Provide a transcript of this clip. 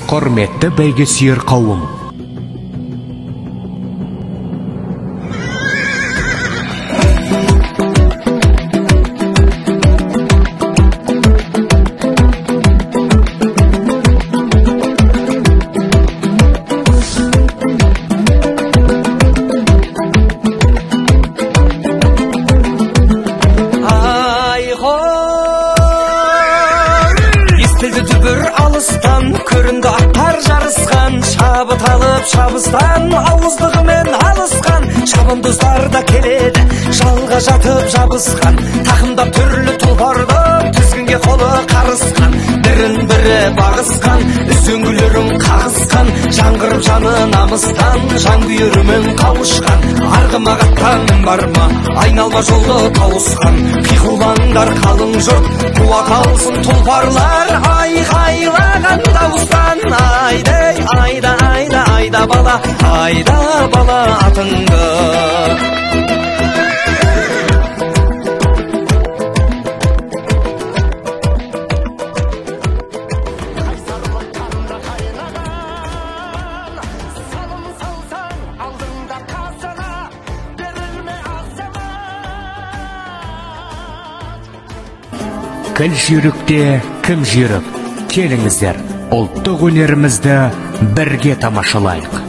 Құрметті бәйге сүйер қауым. Көрінді аттар жарысқан, шабыт алып шабыстан, ауыздығымен алысқан. Шабындоздар да келеді, жалға жатып жабысқан. Тақымдап түрлі тұлпардың, тізгінге қолы қарысқан. Бірін-бірі бағысқан, үзеңгілерін қағысқан. Жаңғырып жаны намыстан, жан күйерімен қауышқан. Арғымағаттан бар ма, айналма жолды тауысқан. Қиқулаңдар қалың жұрт, қуат алсын тұлпарлар. Айғайлаған дауыстан, айдай, айда, айда, айда бала, айда бала атыңды. Кіл жүйрікте кім жүйрік? Келіңіздер, ұлттық өнерімізді бірге тамашалайық.